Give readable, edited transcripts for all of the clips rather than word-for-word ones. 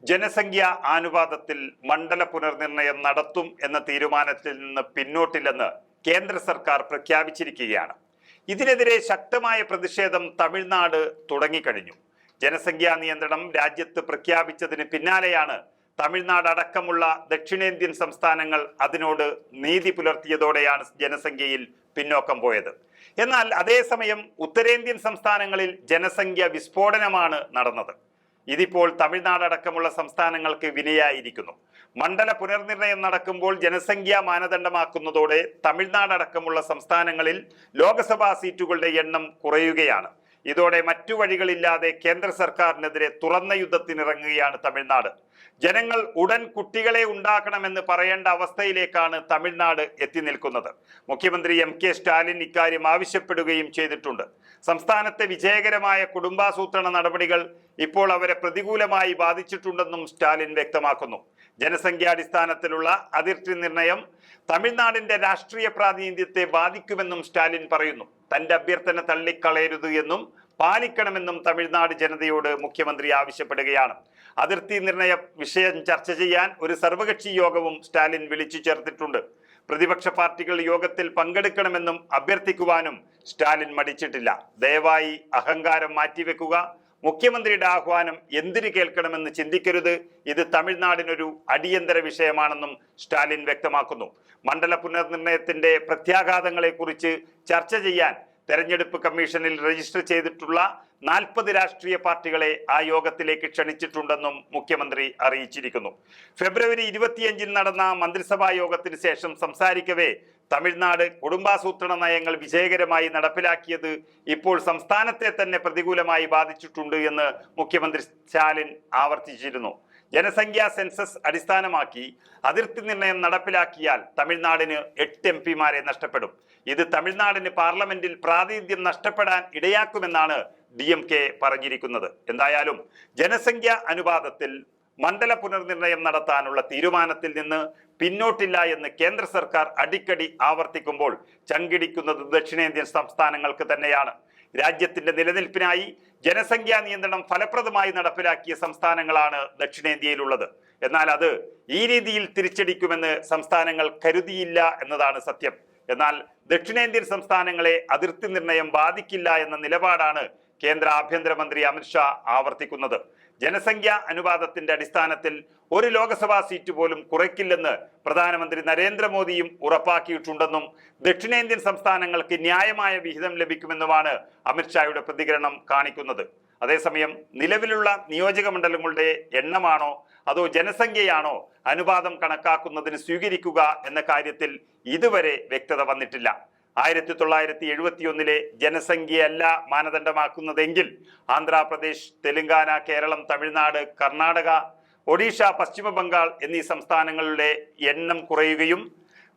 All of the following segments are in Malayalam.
ജനസംഖ്യാ ആനുപാതത്തിൽ മണ്ഡല പുനർനിർണയം നടത്തും എന്ന തീരുമാനത്തിൽ നിന്ന് പിന്നോട്ടില്ലെന്ന് കേന്ദ്ര സർക്കാർ പ്രഖ്യാപിച്ചിരിക്കുകയാണ്. ഇതിനെതിരെ ശക്തമായ പ്രതിഷേധം തമിഴ്നാട് തുടങ്ങിക്കഴിഞ്ഞു. ജനസംഖ്യാ നിയന്ത്രണം രാജ്യത്ത് പ്രഖ്യാപിച്ചതിന് പിന്നാലെയാണ് തമിഴ്നാട് അടക്കമുള്ള ദക്ഷിണേന്ത്യൻ സംസ്ഥാനങ്ങൾ അതിനോട് നീതി പുലർത്തിയതോടെയാണ് ജനസംഖ്യയിൽ പിന്നോക്കം പോയത്. എന്നാൽ അതേസമയം ഉത്തരേന്ത്യൻ സംസ്ഥാനങ്ങളിൽ ജനസംഖ്യ വിസ്ഫോടനമാണ് നടന്നത്. ഇതിപ്പോൾ തമിഴ്നാട് അടക്കമുള്ള സംസ്ഥാനങ്ങൾക്ക് വിനയായിരിക്കുന്നു. മണ്ഡല പുനർനിർണയം നടക്കുമ്പോൾ ജനസംഖ്യാ മാനദണ്ഡമാക്കുന്നതോടെ തമിഴ്നാട് അടക്കമുള്ള സംസ്ഥാനങ്ങളിൽ ലോക്സഭാ സീറ്റുകളുടെ എണ്ണം കുറയുകയാണ്. ഇതോടെ മറ്റു വഴികളില്ലാതെ കേന്ദ്ര സർക്കാരിനെതിരെ തുറന്ന യുദ്ധത്തിനിറങ്ങുകയാണ് തമിഴ്നാട്. ജനങ്ങൾ ഉടൻ കുട്ടികളെ ഉണ്ടാക്കണമെന്ന് പറയേണ്ട അവസ്ഥയിലേക്കാണ് തമിഴ്നാട് എത്തി നിൽക്കുന്നത്. മുഖ്യമന്ത്രി MK സ്റ്റാലിൻ ഇക്കാര്യം ആവശ്യപ്പെടുകയും ചെയ്തിട്ടുണ്ട്. സംസ്ഥാനത്തെ വിജയകരമായ കുടുംബാസൂത്രണ നടപടികൾ ഇപ്പോൾ അവരെ പ്രതികൂലമായി ബാധിച്ചിട്ടുണ്ടെന്നും സ്റ്റാലിൻ വ്യക്തമാക്കുന്നു. ജനസംഖ്യാടിസ്ഥാനത്തിലുള്ള അതിർത്തി നിർണയം തമിഴ്നാടിന്റെ രാഷ്ട്രീയ പ്രാതിനിധ്യത്തെ ബാധിക്കുമെന്നും സ്റ്റാലിൻ പറയുന്നു. തന്റെ അഭ്യർത്ഥന തള്ളിക്കളയരുത് എന്നും പാലിക്കണമെന്നും തമിഴ്നാട് ജനതയോട് മുഖ്യമന്ത്രി ആവശ്യപ്പെടുകയാണ്. അതിർത്തി നിർണയ വിഷയം ചർച്ച ചെയ്യാൻ ഒരു സർവകക്ഷി യോഗവും സ്റ്റാലിൻ വിളിച്ചു ചേർത്തിട്ടുണ്ട്. പ്രതിപക്ഷ പാർട്ടികൾ യോഗത്തിൽ പങ്കെടുക്കണമെന്നും അഭ്യർത്ഥിക്കുവാനും സ്റ്റാലിൻ മടിച്ചിട്ടില്ല. ദയവായി അഹങ്കാരം മാറ്റിവെക്കുക, മുഖ്യമന്ത്രിയുടെ ആഹ്വാനം എന്തിനു കേൾക്കണമെന്ന് ചിന്തിക്കരുത്, ഇത് തമിഴ്നാടിനൊരു അടിയന്തര വിഷയമാണെന്നും സ്റ്റാലിൻ വ്യക്തമാക്കുന്നു. മണ്ഡല പുനർനിർണയത്തിന്റെ പ്രത്യാഘാതങ്ങളെക്കുറിച്ച് ചർച്ച ചെയ്യാൻ തെരഞ്ഞെടുപ്പ് കമ്മീഷനിൽ രജിസ്റ്റർ ചെയ്തിട്ടുള്ള 40 രാഷ്ട്രീയ പാർട്ടികളെ ആ യോഗത്തിലേക്ക് ക്ഷണിച്ചിട്ടുണ്ടെന്നും മുഖ്യമന്ത്രി അറിയിച്ചിരിക്കുന്നു. ഫെബ്രുവരി 25 നടന്ന മന്ത്രിസഭാ യോഗത്തിന് ശേഷം സംസാരിക്കവേ തമിഴ്നാട് കുടുംബാസൂത്രണ നയങ്ങൾ വിജയകരമായി നടപ്പിലാക്കിയത് ഇപ്പോൾ സംസ്ഥാനത്തെ തന്നെ പ്രതികൂലമായി ബാധിച്ചിട്ടുണ്ട് എന്ന് മുഖ്യമന്ത്രി സ്റ്റാലിൻ ആവർത്തിച്ചിരുന്നു. ജനസംഖ്യാ സെൻസസ് അടിസ്ഥാനമാക്കി അതിർത്തി നിർണയം നടപ്പിലാക്കിയാൽ തമിഴ്നാടിന് 8 MP നഷ്ടപ്പെടും. ഇത് തമിഴ്നാടിന് പാർലമെന്റിൽ പ്രാതിനിധ്യം നഷ്ടപ്പെടാൻ ഇടയാക്കുമെന്നാണ് DMK പറഞ്ഞിരിക്കുന്നത്. എന്തായാലും ജനസംഖ്യാ അനുപാതത്തിൽ മണ്ഡല പുനർനിർണയം നടത്താനുള്ള തീരുമാനത്തിൽ നിന്ന് പിന്നോട്ടില്ല എന്ന് കേന്ദ്ര സർക്കാർ അടിക്കടി ആവർത്തിക്കുമ്പോൾ ചങ്കിടിക്കുന്നത് ദക്ഷിണേന്ത്യൻ സംസ്ഥാനങ്ങൾക്ക് തന്നെയാണ്. രാജ്യത്തിന്റെ നിലനിൽപ്പിനായി ജനസംഖ്യാ നിയന്ത്രണം ഫലപ്രദമായി നടപ്പിലാക്കിയ സംസ്ഥാനങ്ങളാണ് ദക്ഷിണേന്ത്യയിലുള്ളത്. എന്നാൽ അത് ഈ രീതിയിൽ തിരിച്ചടിക്കുമെന്ന് സംസ്ഥാനങ്ങൾ കരുതിയില്ല എന്നതാണ് സത്യം. എന്നാൽ ദക്ഷിണേന്ത്യൻ സംസ്ഥാനങ്ങളെ അതിർത്തി നിർണയം ബാധിക്കില്ല എന്ന നിലപാടാണ് കേന്ദ്ര ആഭ്യന്തരമന്ത്രി അമിത്ഷാ ആവർത്തിക്കുന്നത്. ജനസംഖ്യാ അനുപാതത്തിന്റെ അടിസ്ഥാനത്തിൽ ഒരു ലോക്സഭാ സീറ്റ് പോലും കുറയ്ക്കില്ലെന്ന് പ്രധാനമന്ത്രി നരേന്ദ്രമോദിയും ഉറപ്പാക്കിയിട്ടുണ്ടെന്നും ദക്ഷിണേന്ത്യൻ സംസ്ഥാനങ്ങൾക്ക് ന്യായമായ വിഹിതം ലഭിക്കുമെന്നുമാണ് അമിത്ഷായുടെ പ്രതികരണം കാണിക്കുന്നത്. അതേസമയം നിലവിലുള്ള നിയോജക മണ്ഡലങ്ങളുടെ എണ്ണമാണോ അതോ ജനസംഖ്യയാണോ അനുപാതം കണക്കാക്കുന്നതിന് സ്വീകരിക്കുക എന്ന കാര്യത്തിൽ ഇതുവരെ വ്യക്തത വന്നിട്ടില്ല. 1971 ജനസംഖ്യയല്ല മാനദണ്ഡമാക്കുന്നതെങ്കിൽ ആന്ധ്രാപ്രദേശ്, തെലങ്കാന, കേരളം, തമിഴ്നാട്, കർണാടക, ഒഡീഷ, പശ്ചിമ ബംഗാൾ എന്നീ സംസ്ഥാനങ്ങളുടെ എണ്ണം കുറയുകയും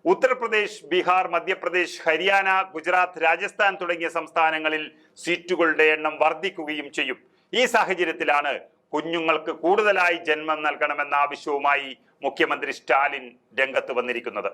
ഉത്തർപ്രദേശ്, ബീഹാർ, മധ്യപ്രദേശ്, ഹരിയാന, ഗുജറാത്ത്, രാജസ്ഥാൻ തുടങ്ങിയ സംസ്ഥാനങ്ങളിൽ സീറ്റുകളുടെ എണ്ണം വർദ്ധിക്കുകയും ചെയ്യും. ഈ സാഹചര്യത്തിലാണ് കുഞ്ഞുങ്ങൾക്ക് കൂടുതലായി ജന്മം നൽകണമെന്ന ആവശ്യവുമായി മുഖ്യമന്ത്രി സ്റ്റാലിൻ രംഗത്ത് വന്നിരിക്കുന്നത്.